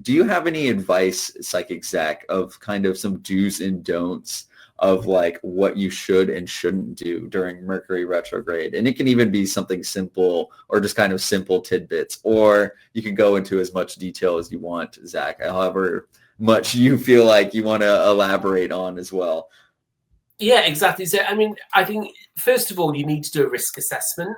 do you have any advice, Psychic Zack, of kind of some do's and don'ts of like what you should and shouldn't do during Mercury retrograde? And it can even be something simple or just kind of simple tidbits, or you can go into as much detail as you want, Zack, however much you feel like you want to elaborate on as well. Yeah, exactly. So, I mean, I think, first of all, you need to do a risk assessment.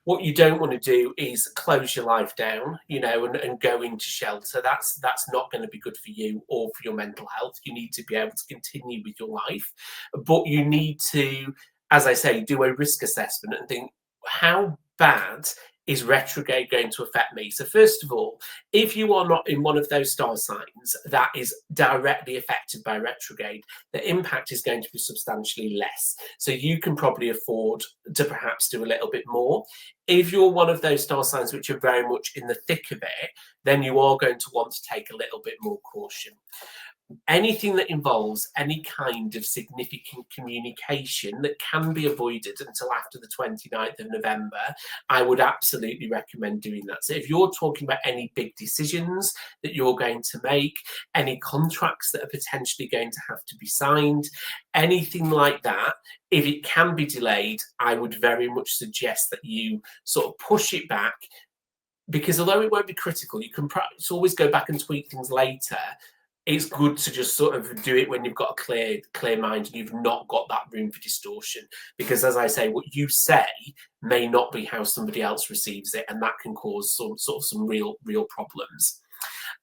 What you don't want to do is close your life down, and go into shelter. That's not going to be good for you or for your mental health. You need to be able to continue with your life. But you need to, as I say, do a risk assessment and think, how bad is retrograde going to affect me? So first of all, if you are not in one of those star signs that is directly affected by retrograde, the impact is going to be substantially less. So you can probably afford to perhaps do a little bit more. If you're one of those star signs which are very much in the thick of it, then you are going to want to take a little bit more caution. Anything that involves any kind of significant communication that can be avoided until after the 29th of November, I would absolutely recommend doing that. So if you're talking about any big decisions that you're going to make, any contracts that are potentially going to have to be signed, anything like that, if it can be delayed, I would very much suggest that you sort of push it back, because although it won't be critical, you can always go back and tweak things later. It's good to just sort of do it when you've got a clear mind and you've not got that room for distortion. Because as I say, what you say may not be how somebody else receives it, and that can cause some real problems.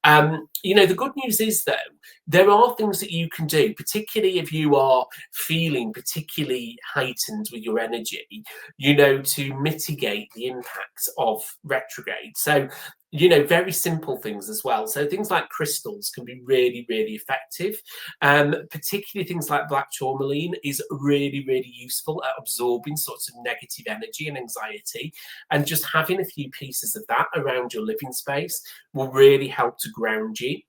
The good news is, though, there are things that you can do, particularly if you are feeling particularly heightened with your energy, to mitigate the impacts of retrograde. So, very simple things as well. So things like crystals can be really, really effective. Particularly things like black tourmaline is really, really useful at absorbing sorts of negative energy and anxiety. And just having a few pieces of that around your living space will really help to ground you.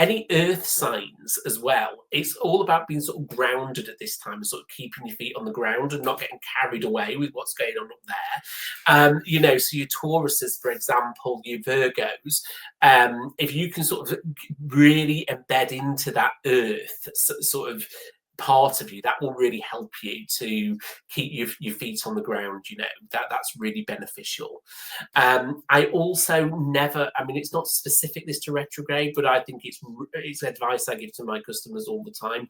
Any earth signs as well, it's all about being sort of grounded at this time and sort of keeping your feet on the ground and not getting carried away with what's going on up there. So your Tauruses, for example, your Virgos, if you can sort of really embed into that earth sort of part of you, that will really help you to keep your feet on the ground. That's really beneficial. I also never, it's not specific this to retrograde, but I think it's advice I give to my customers all the time.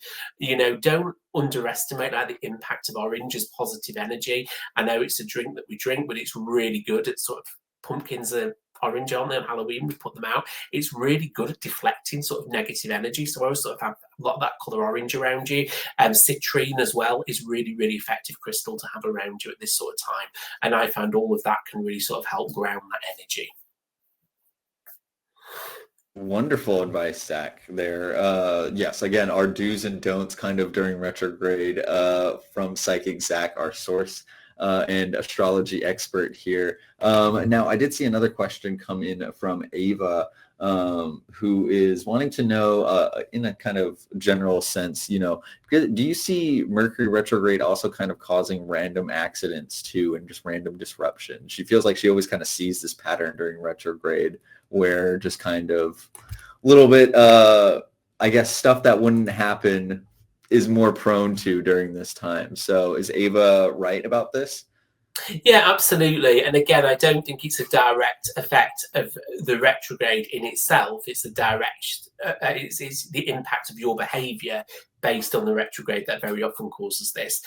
Don't underestimate the impact of orange as positive energy. I know it's a drink that we drink, but it's really good at sort of, pumpkins are orange on them, Halloween, we put them out. It's really good at deflecting sort of negative energy. So I always sort of have a lot of that colour orange around you. Citrine as well is really, really effective crystal to have around you at this sort of time. And I found all of that can really sort of help ground that energy. Wonderful advice, Zack, there. Yes, again, our do's and don'ts kind of during retrograde from Psychic Zack, our source and astrology expert here. Now, I did see another question come in from Ava, who is wanting to know in a kind of general sense, do you see Mercury retrograde also kind of causing random accidents too and just random disruption? She feels like she always kind of sees this pattern during retrograde where just kind of a little bit, I guess, stuff that wouldn't happen is more prone to during this time. So is Ava right about this? Yeah, absolutely. And again, I don't think it's a direct effect of the retrograde in itself. It's a direct, it's the impact of your behaviour based on the retrograde that very often causes this.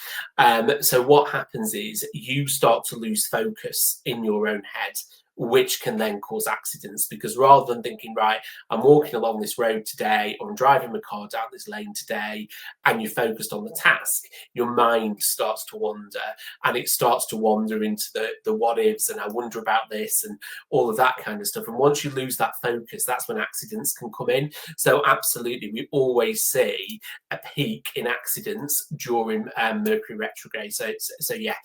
So what happens is you start to lose focus in your own head, which can then cause accidents, because rather than thinking, right, I'm walking along this road today, or I'm driving my car down this lane today, and you're focused on the task, your mind starts to wander, and it starts to wander into the what ifs, and I wonder about this, and all of that kind of stuff. And once you lose that focus, that's when accidents can come in. So absolutely, we always see a peak in accidents during Mercury retrograde. So yeah,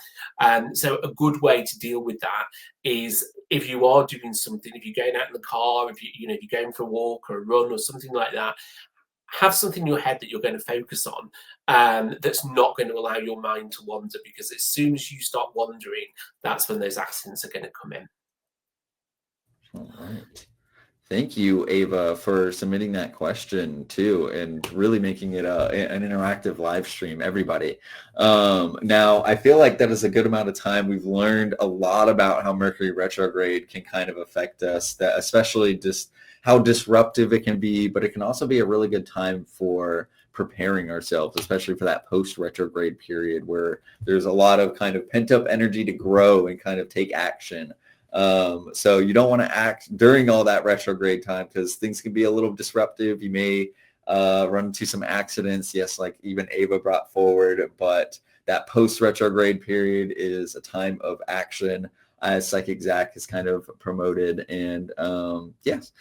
so a good way to deal with that is, if you are doing something, if you're going out in the car, if you're going for a walk or a run or something like that, have something in your head that you're going to focus on, that's not going to allow your mind to wander, because as soon as you start wandering, that's when those accidents are going to come in. All right. Thank you, Ava, for submitting that question too, and really making it an interactive live stream, everybody. Now, I feel like that is a good amount of time. We've learned a lot about how Mercury retrograde can kind of affect us, that especially just how disruptive it can be, but it can also be a really good time for preparing ourselves, especially for that post-retrograde period where there's a lot of kind of pent-up energy to grow and kind of take action. So you don't want to act during all that retrograde time because things can be a little disruptive. You may run into some accidents. Yes, like even Ava brought forward, but that post-retrograde period is a time of action as Psychic Zack is kind of promoted. And yes,